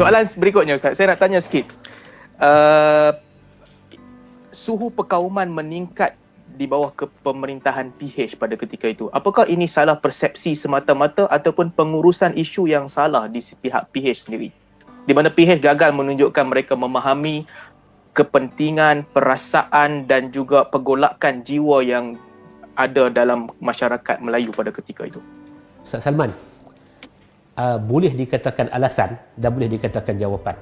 Soalan berikutnya Ustaz, saya nak tanya sikit. Suhu perkauman meningkat di bawah kepemerintahan PH pada ketika itu. Apakah ini salah persepsi semata-mata ataupun pengurusan isu yang salah di pihak PH sendiri? Di mana PH gagal menunjukkan mereka memahami kepentingan, perasaan dan juga pergolakan jiwa yang ada dalam masyarakat Melayu pada ketika itu. Ustaz Salman, boleh dikatakan alasan dan boleh dikatakan jawapan.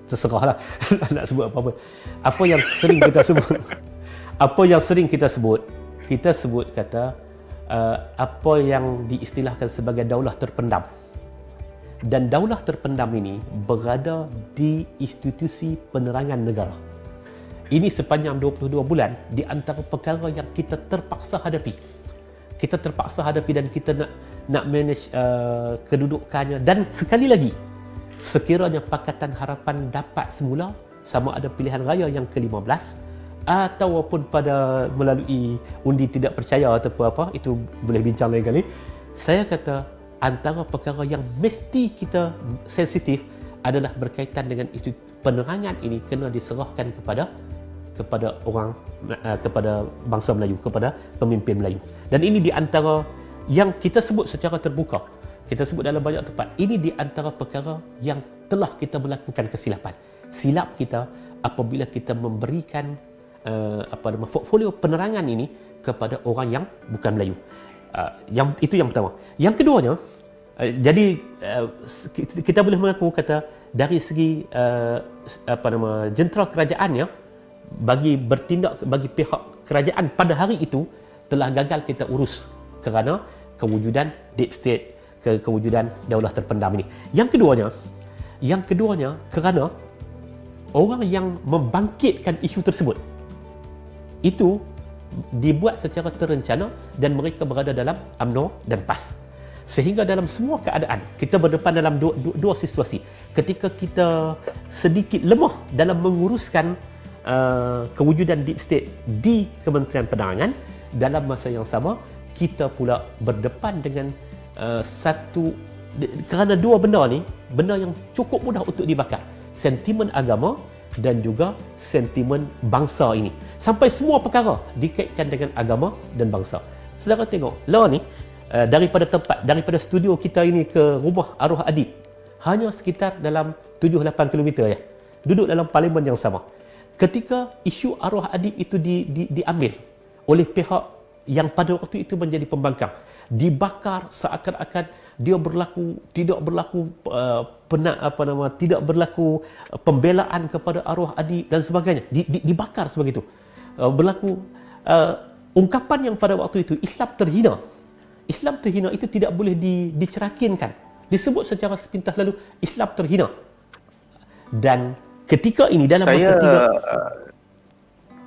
Terserahlah nak sebut apa-apa. Apa yang sering kita sebut, kita sebut kata apa yang diistilahkan sebagai daulah terpendam. Dan daulah terpendam ini berada di institusi penerangan negara. Ini sepanjang 22 bulan di antara perkara yang kita terpaksa hadapi. Kita terpaksa hadapi dan kita nak manage kedudukannya. Dan sekali lagi, sekiranya Pakatan Harapan dapat semula, sama ada pilihan raya yang ke-15 ataupun pada melalui undi tidak percaya ataupun apa, itu boleh bincang lain kali. Saya kata antara perkara yang mesti kita sensitif adalah berkaitan dengan isu penerangan ini kena diserahkan kepada bangsa Melayu, kepada pemimpin Melayu. Dan ini di antara yang kita sebut secara terbuka, kita sebut dalam banyak tempat, ini di antara perkara yang telah kita melakukan kesilapan. Silap kita apabila kita memberikan portfolio penerangan ini kepada orang yang bukan Melayu. Itu yang pertama. Yang keduanya, jadi kita boleh mengaku kata dari segi jentera kerajaannya, bagi pihak kerajaan pada hari itu telah gagal kita urus kerana kewujudan deep state, kewujudan daulah terpendam ini. Yang keduanya kerana orang yang membangkitkan isu tersebut itu dibuat secara terencana dan mereka berada dalam UMNO dan PAS. Sehingga dalam semua keadaan kita berdepan dalam dua situasi. Ketika kita sedikit lemah dalam menguruskan kewujudan deep state di Kementerian Penerangan, dalam masa yang sama kita pula berdepan dengan kerana dua benda ni, benda yang cukup mudah untuk dibakar, sentimen agama dan juga sentimen bangsa ini. Sampai semua perkara dikaitkan dengan agama dan bangsa. Saudara tengok, lah ni daripada studio kita ini ke rumah arwah adib hanya sekitar dalam 7-8 km ya. Duduk dalam parlimen yang sama. Ketika isu arwah adib itu diambil oleh pihak yang pada waktu itu menjadi pembangkang, dibakar seakan-akan dia tidak berlaku pembelaan kepada arwah adib dan sebagainya, dibakar sebagai itu. Berlaku ungkapan yang pada waktu itu Islam terhina itu tidak boleh dicerakinkan, disebut secara sepintas lalu Islam terhina. Dan ketika ini dalam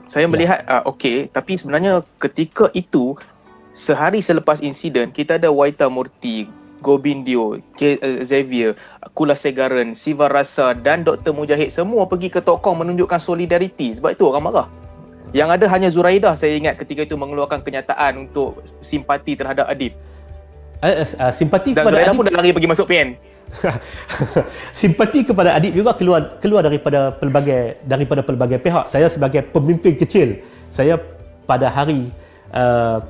saya melihat okey, tapi sebenarnya ketika itu sehari selepas insiden kita ada Waita Murty, Gobindio, Xavier, Kulasegaran, Siva Rasa dan Dr. Mujahid semua pergi ke Tok Kong menunjukkan solidariti. Sebab itu orang marah. Yang ada hanya Zuraidah saya ingat ketika itu mengeluarkan kenyataan untuk simpati terhadap Adib. Simpati dan kepada Zuraidah Adib pun dah lari pergi masuk PN. Simpati kepada Adib juga keluar daripada pelbagai pihak. Saya sebagai pemimpin kecil, saya pada hari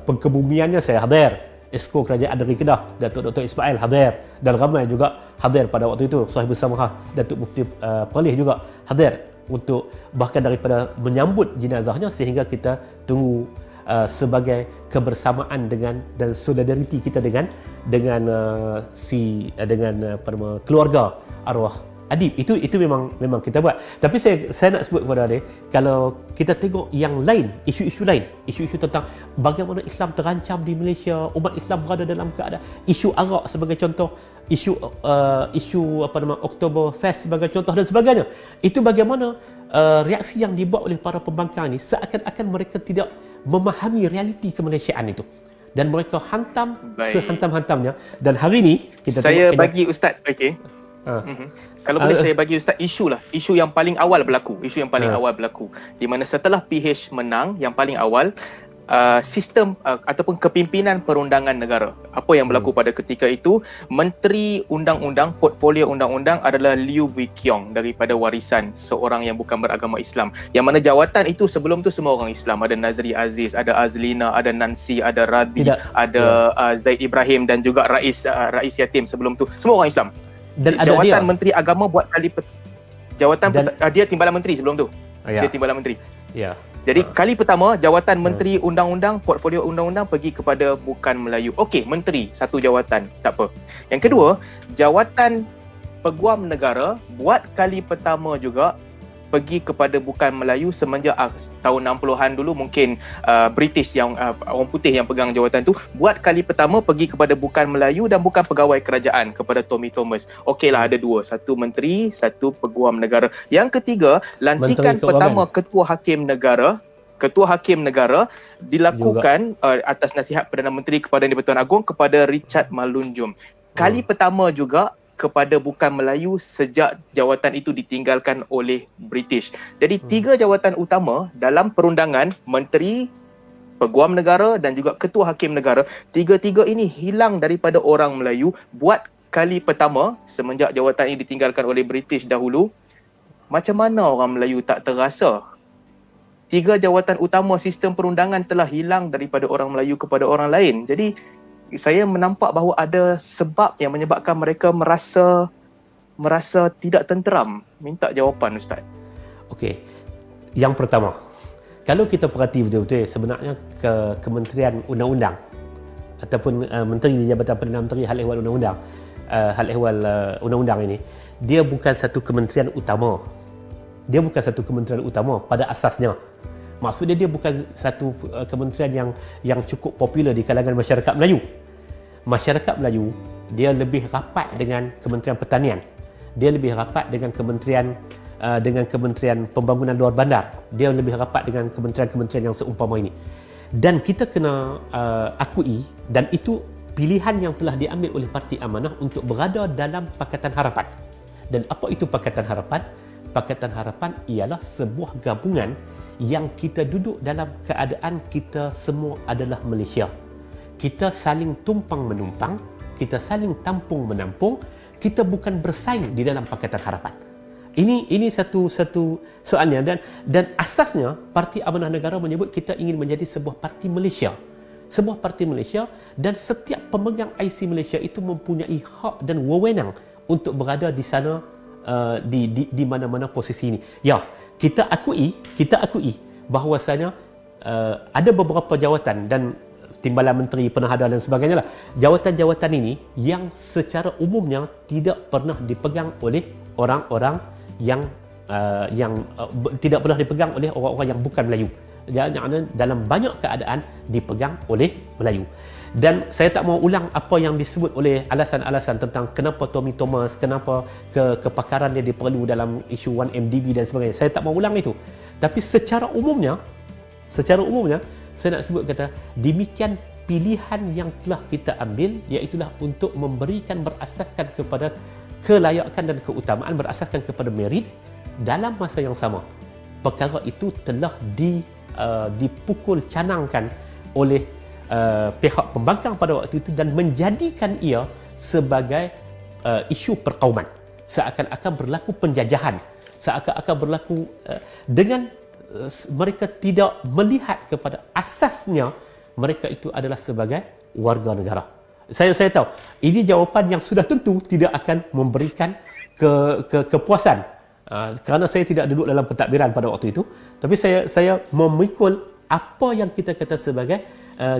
pengkebumiannya saya hadir. Esko Kerajaan Negeri Kedah, Datuk Dr. Ismail hadir, dan ramai juga hadir pada waktu itu. Sahibul Samahah, Datuk Mufti Perlis juga hadir untuk bahkan daripada menyambut jenazahnya, sehingga kita tunggu sebagai kebersamaan dan solidariti kita dengan keluarga arwah Adib. Itu memang kita buat. Tapi saya nak sebut kepada dia, kalau kita tengok yang lain, isu-isu tentang bagaimana Islam terancam di Malaysia, umat Islam berada dalam keadaan, isu arak sebagai contoh, isu Oktober Fest sebagai contoh dan sebagainya. Itu bagaimana reaksi yang dibuat oleh para pembangkang ini, seakan-akan mereka tidak memahami realiti kemalaysiaan itu. Dan mereka hantam sehantam-hantamnya. Dan hari ini saya bagi Ustaz, okey. Kalau boleh saya bagi Ustaz isu yang paling awal berlaku, di mana setelah PH menang, yang paling awal sistem ataupun kepimpinan perundangan negara. Apa yang berlaku pada ketika itu, Menteri Undang-Undang, Portfolio Undang-Undang adalah Liew Wee Kiong daripada warisan seorang yang bukan beragama Islam. Yang mana jawatan itu sebelum tu semua orang Islam. Ada Nazri Aziz, ada Azlina, ada Nancy, ada Radhi, ada Zaid Ibrahim dan juga Rais Yatim sebelum tu. Semua orang Islam. Dan jawatan Menteri Agama buat kali dia timbalan menteri sebelum tu. Dia timbalan menteri. Ya. Jadi kali pertama jawatan Menteri Undang-Undang, Portfolio Undang-Undang pergi kepada Bukan Melayu. Okey, menteri satu jawatan, tak apa. Yang kedua, jawatan Peguam Negara buat kali pertama juga pergi kepada Bukan Melayu semenjak tahun 60-an dulu. Mungkin British yang orang putih yang pegang jawatan tu, buat kali pertama pergi kepada Bukan Melayu dan bukan pegawai kerajaan, kepada Tommy Thomas. Okeylah, ada dua, satu menteri, satu Peguam Negara. Yang ketiga, lantikan pertama Ketua Hakim Negara dilakukan atas nasihat Perdana Menteri kepada Di-Pertuan Agong kepada Richard Malunjum. Kali pertama juga kepada Bukan Melayu sejak jawatan itu ditinggalkan oleh British. Jadi tiga jawatan utama dalam perundangan, menteri, Peguam Negara dan juga Ketua Hakim Negara, tiga-tiga ini hilang daripada orang Melayu buat kali pertama semenjak jawatan ini ditinggalkan oleh British dahulu. Macam mana orang Melayu tak terasa? Tiga jawatan utama sistem perundangan telah hilang daripada orang Melayu kepada orang lain. Jadi saya menampak bahawa ada sebab yang menyebabkan mereka merasa tidak tenteram. Minta jawapan, Ustaz. Okey. Yang pertama, kalau kita perhati betul-betul, sebenarnya Kementerian Undang-Undang ataupun Menteri di Jabatan Perdana Menteri Hal Ehwal Undang-Undang, Undang-Undang ini, dia bukan satu kementerian utama. Dia bukan satu kementerian utama pada asasnya. Maksudnya dia bukan satu kementerian yang cukup popular di kalangan masyarakat Melayu. Masyarakat Melayu, dia lebih rapat dengan Kementerian Pertanian. Dia lebih rapat dengan Kementerian Pembangunan Luar Bandar. Dia lebih rapat dengan kementerian-kementerian yang seumpama ini. Dan kita kena akui, dan itu pilihan yang telah diambil oleh Parti Amanah untuk berada dalam Pakatan Harapan. Dan apa itu Pakatan Harapan? Pakatan Harapan ialah sebuah gabungan yang kita duduk dalam keadaan kita semua adalah Malaysia. Kita saling tumpang menumpang, kita saling tampung menampung, kita bukan bersaing di dalam Pakatan Harapan. Ini satu soalnya, dan asasnya Parti Amanah Negara menyebut kita ingin menjadi sebuah parti Malaysia. Sebuah parti Malaysia, dan setiap pemegang IC Malaysia itu mempunyai hak dan wewenang untuk berada di sana, di mana-mana posisi ini. Ya, kita akui bahawasanya ada beberapa jawatan dan timbalan menteri pernah ada dan sebagainya lah. Jawatan-jawatan ini yang secara umumnya tidak pernah dipegang oleh orang-orang yang tidak pernah dipegang oleh orang-orang yang bukan Melayu. Yang dalam banyak keadaan dipegang oleh Melayu. Dan saya tak mau ulang apa yang disebut oleh alasan-alasan tentang kenapa Tommy Thomas, kenapa kepakaran dia diperlu dalam isu 1MDB dan sebagainya. Saya tak mau ulang itu. Tapi secara umumnya saya nak sebut kata demikian pilihan yang telah kita ambil, iaitulah untuk memberikan berasaskan kepada kelayakan dan keutamaan, berasaskan kepada merit. Dalam masa yang sama, perkara itu telah dipukul canangkan oleh pihak pembangkang pada waktu itu dan menjadikan ia sebagai isu perkauman. Seakan-akan berlaku penjajahan, seakan-akan berlaku dengan mereka tidak melihat kepada asasnya mereka itu adalah sebagai warga negara. Saya tahu ini jawapan yang sudah tentu tidak akan memberikan kepuasan, kerana saya tidak duduk dalam pentadbiran pada waktu itu. Tapi saya memikul apa yang kita kata sebagai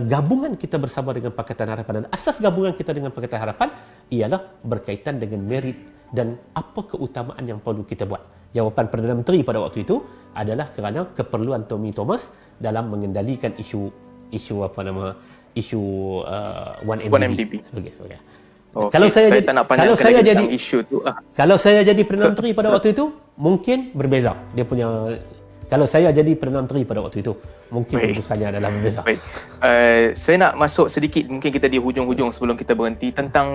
gabungan kita bersama dengan Pakatan Harapan, dan asas gabungan kita dengan Pakatan Harapan ialah berkaitan dengan merit dan apa keutamaan yang perlu kita buat. Jawapan Perdana Menteri pada waktu itu adalah kerana keperluan Tommy Thomas dalam mengendalikan isu 1MDB sebagai. Okay, kalau saya tak nak panjangkan tentang isu tu. Kalau saya jadi Perdana Menteri pada waktu itu, mungkin berbeza. Dia punya. Kalau saya jadi Perdana Menteri pada waktu itu, mungkin keputusannya adalah berbeza. Saya nak masuk sedikit, mungkin kita di hujung-hujung sebelum kita berhenti, tentang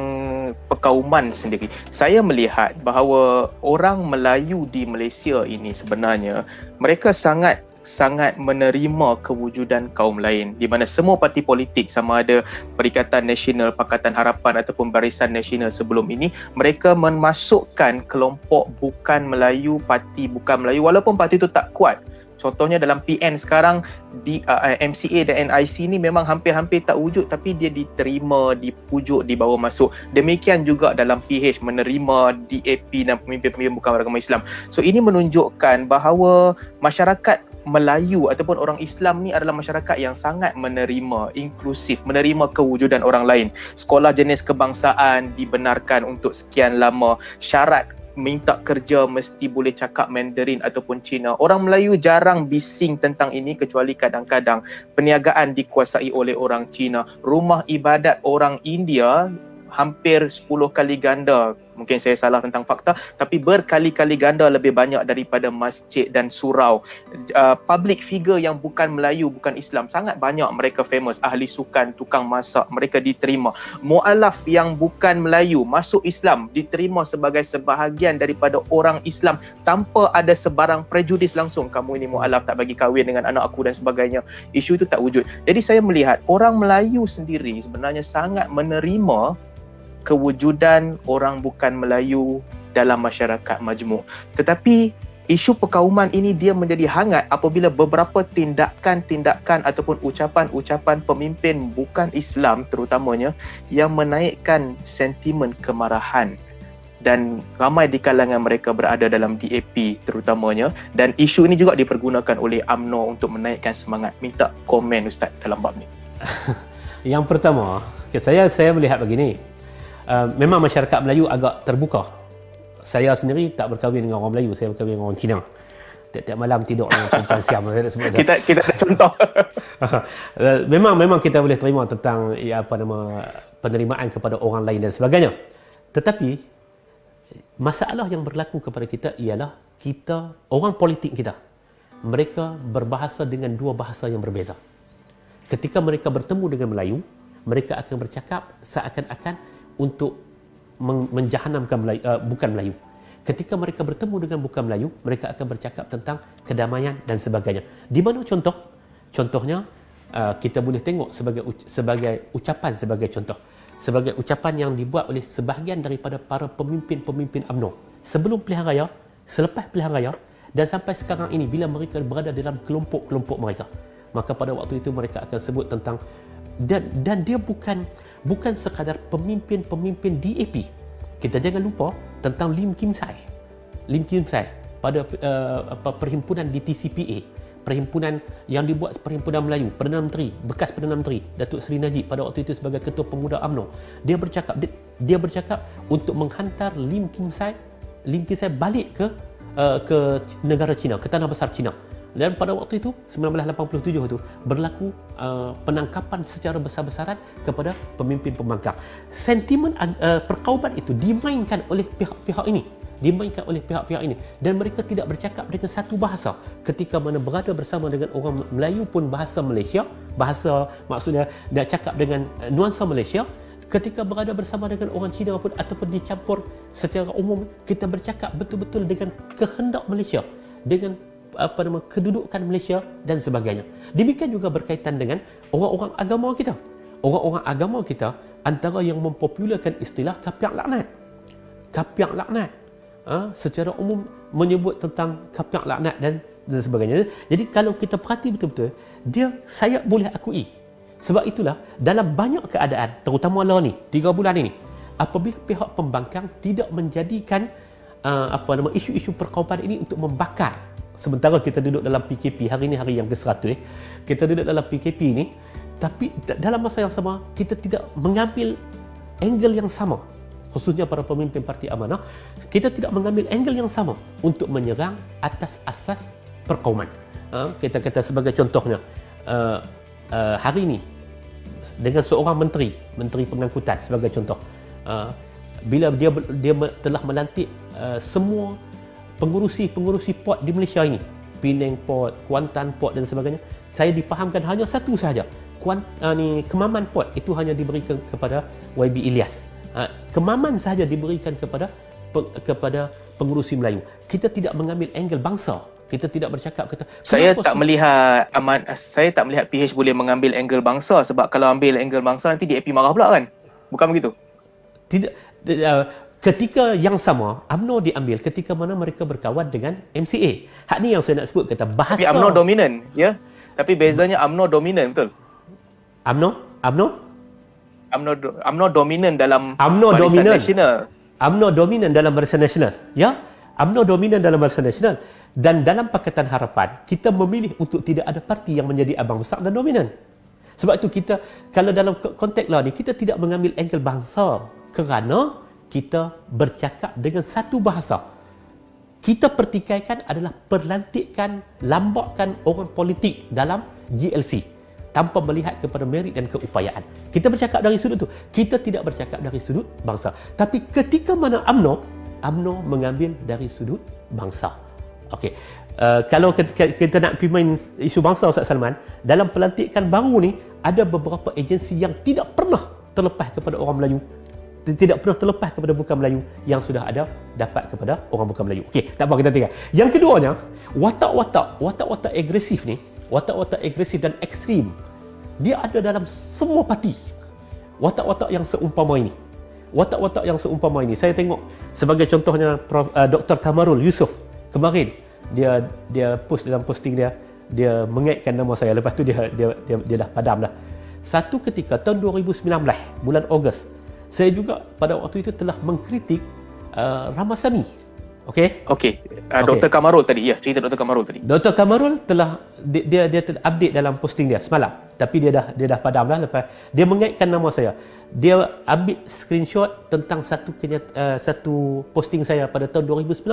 perkauman sendiri. Saya melihat bahawa orang Melayu di Malaysia ini sebenarnya mereka sangat sangat menerima kewujudan kaum lain, di mana semua parti politik, sama ada Perikatan Nasional, Pakatan Harapan ataupun Barisan Nasional sebelum ini, mereka memasukkan kelompok bukan Melayu, parti bukan Melayu, walaupun parti itu tak kuat. Contohnya dalam PN sekarang, di MCA dan NIC ni memang hampir-hampir tak wujud, tapi dia diterima, dipujuk, dibawa masuk. Demikian juga dalam PH, menerima DAP dan pemimpin-pemimpin bukan beragama Islam. So ini menunjukkan bahawa masyarakat Melayu ataupun orang Islam ni adalah masyarakat yang sangat menerima, inklusif, menerima kewujudan orang lain. Sekolah jenis kebangsaan dibenarkan untuk sekian lama. Syarat minta kerja mesti boleh cakap Mandarin ataupun Cina. Orang Melayu jarang bising tentang ini, kecuali kadang-kadang perniagaan dikuasai oleh orang Cina. Rumah ibadat orang India hampir 10 kali ganda, mungkin saya salah tentang fakta, tapi berkali-kali ganda lebih banyak daripada masjid dan surau. Public figure yang bukan Melayu, bukan Islam, sangat banyak mereka famous. Ahli sukan, tukang masak, mereka diterima. Mu'alaf yang bukan Melayu masuk Islam, diterima sebagai sebahagian daripada orang Islam tanpa ada sebarang prejudis langsung. Kamu ini mu'alaf, tak bagi kahwin dengan anak aku dan sebagainya. Isu itu tak wujud. Jadi saya melihat orang Melayu sendiri sebenarnya sangat menerima kewujudan orang bukan Melayu dalam masyarakat majmuk. Tetapi isu perkauman ini dia menjadi hangat apabila beberapa tindakan-tindakan ataupun ucapan-ucapan pemimpin bukan Islam terutamanya yang menaikkan sentimen kemarahan, dan ramai di kalangan mereka berada dalam DAP terutamanya, dan isu ini juga dipergunakan oleh UMNO untuk menaikkan semangat. Minta komen Ustaz dalam bab ni. Yang pertama, saya melihat begini. Memang masyarakat Melayu agak terbuka. Saya sendiri tak berkahwin dengan orang Melayu, saya berkahwin dengan orang Cina. Tiap-tiap malam tidur dengan perempuan Siam. Kita ada contoh. Memang kita boleh terima tentang penerimaan kepada orang lain dan sebagainya. Tetapi masalah yang berlaku kepada kita ialah kita, orang politik kita, mereka berbahasa dengan dua bahasa yang berbeza. Ketika mereka bertemu dengan Melayu, mereka akan bercakap seakan-akan untuk menjahanamkan Melayu, bukan Melayu. Ketika mereka bertemu dengan bukan Melayu, mereka akan bercakap tentang kedamaian dan sebagainya. Di mana contoh? Contohnya, kita boleh tengok sebagai ucapan, sebagai contoh. Sebagai ucapan yang dibuat oleh sebahagian daripada para pemimpin-pemimpin UMNO. Sebelum pilihan raya, selepas pilihan raya, dan sampai sekarang ini bila mereka berada dalam kelompok-kelompok mereka. Maka pada waktu itu mereka akan sebut tentang, dan dia bukan sekadar pemimpin-pemimpin DAP. Kita jangan lupa tentang Lim Kim Sai pada perhimpunan di TCPA, perhimpunan yang dibuat perhimpunan Melayu, Perdana Menteri, bekas Perdana Menteri Datuk Seri Najib pada waktu itu sebagai ketua pemuda UMNO. Dia bercakap untuk menghantar Lim Kim Sai balik ke negara China, ke tanah besar China. Dan pada waktu itu 1987 itu berlaku penangkapan secara besar-besaran kepada pemimpin pembangkang. Sentimen perkauman itu dimainkan oleh pihak-pihak ini, dan mereka tidak bercakap dengan satu bahasa. Ketika mana berada bersama dengan orang Melayu pun bahasa Malaysia, maksudnya dia cakap dengan nuansa Malaysia. Ketika berada bersama dengan orang Cina pun ataupun dicampur secara umum, kita bercakap betul-betul dengan kehendak Malaysia, dengan kedudukan Malaysia dan sebagainya. Demikian juga berkaitan dengan orang-orang agama kita. Orang-orang agama kita antara yang mempopularkan istilah kapiak laknat. Secara umum menyebut tentang kapiak laknat dan sebagainya. Jadi kalau kita perhati betul-betul, saya boleh akui. Sebab itulah dalam banyak keadaan, terutama lah ni 3 bulan ini, apabila pihak pembangkang tidak menjadikan isu-isu perkauman ini untuk membakar. Sementara kita duduk dalam PKP, hari ini hari yang ke-100, kita duduk dalam PKP ini, tapi dalam masa yang sama kita tidak mengambil angle yang sama, khususnya para pemimpin Parti Amanah, kita tidak mengambil angle yang sama untuk menyerang atas asas perkauman. Kita kata sebagai contohnya, hari ini dengan seorang menteri pengangkutan sebagai contoh, bila dia telah melantik semua pengurusi port di Malaysia ini, Penang Port, Kuantan Port dan sebagainya, saya dipahamkan hanya satu sahaja. Kemaman Port itu hanya diberikan kepada YB Ilyas. Kemaman sahaja diberikan kepada pengurusi Melayu. Kita tidak mengambil angle bangsa. Kita tidak bercakap kata saya tak melihat PH boleh mengambil angle bangsa, sebab kalau ambil angle bangsa nanti DAP marah pula kan. Bukan begitu? Tidak, ketika yang sama UMNO diambil ketika mana mereka berkawan dengan MCA. Hak ni yang saya nak sebut, kata bahasa. Tapi UMNO dominan, ya. Tapi bezanya UMNO dominan, betul? UMNO dominan dalam Barisan Nasional. UMNO dominan dalam Barisan Nasional, ya. UMNO dominan dalam Barisan Nasional, dan dalam Pakatan Harapan kita memilih untuk tidak ada parti yang menjadi abang besar dan dominan. Sebab itu kita, kalau dalam konteks lah ni, kita tidak mengambil angle bangsa kerana kita bercakap dengan satu bahasa. Kita pertikaikan adalah perlantikan, lambakkan orang politik dalam GLC tanpa melihat kepada merit dan keupayaan. Kita bercakap dari sudut itu. Kita tidak bercakap dari sudut bangsa. Tapi ketika mana UMNO mengambil dari sudut bangsa. Okey. Kalau kita nak pergi main isu bangsa, Ustaz Salman, dalam pelantikan baru ni ada beberapa agensi yang tidak pernah terlepas kepada orang Melayu, tidak pernah terlepas kepada bukan Melayu yang sudah ada dapat kepada orang bukan Melayu. Okey, tak apa, kita tinggal. Yang keduanya, watak-watak agresif ni, watak-watak agresif dan ekstrim, dia ada dalam semua parti. Watak-watak yang seumpama ini. Watak-watak yang seumpama ini. Saya tengok sebagai contohnya Dr. Kamarul Yusof kemarin, dia post dalam posting dia mengaitkan nama saya, lepas tu dia dah padam dah. Satu ketika tahun 2019 bulan Ogos, saya juga pada waktu itu telah mengkritik Ramasamy. Okey. Dr. Kamarul tadi, ya, cerita Dr. Kamarul tadi. Dr. Kamarul telah dia update dalam posting dia semalam, tapi dia dah padam dah lepas dia mengaitkan nama saya. Dia ambil screenshot tentang satu posting saya pada tahun 2019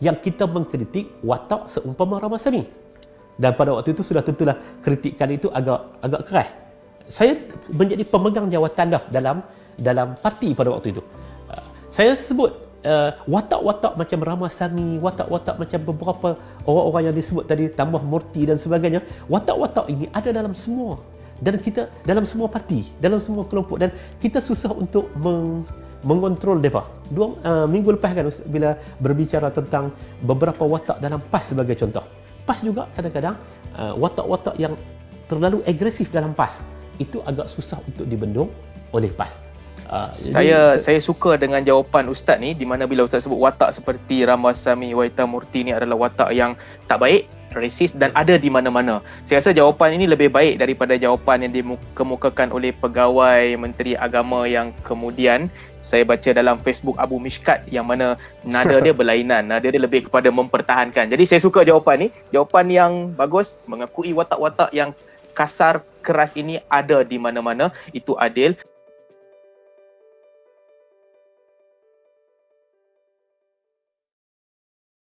yang kita mengkritik watak seumpama Ramasamy. Dan pada waktu itu sudah tentulah kritikan itu agak keras. Saya menjadi pemegang jawatan dah dalam parti pada waktu itu. Saya sebut watak-watak macam Ramasamy, watak-watak macam beberapa orang-orang yang disebut tadi, tambah Murti dan sebagainya. Watak-watak ini ada dalam semua, dan kita dalam semua parti, dalam semua kelompok, dan kita susah untuk mengontrol mereka. Minggu lepas kan, bila berbicara tentang beberapa watak dalam PAS sebagai contoh, PAS juga kadang-kadang watak-watak yang terlalu agresif dalam PAS itu agak susah untuk dibendung oleh PAS. Saya suka dengan jawapan Ustaz ni, di mana bila Ustaz sebut watak seperti Ramasamy, Waita Murti ni adalah watak yang tak baik, resis dan ada di mana-mana. Saya rasa jawapan ini lebih baik daripada jawapan yang dikemukakan oleh pegawai Menteri Agama yang kemudian saya baca dalam Facebook Abu Mishkat, yang mana nada dia berlainan, nada dia lebih kepada mempertahankan. Jadi saya suka jawapan ni, jawapan yang bagus, mengakui watak-watak yang kasar, keras ini ada di mana-mana, itu adil.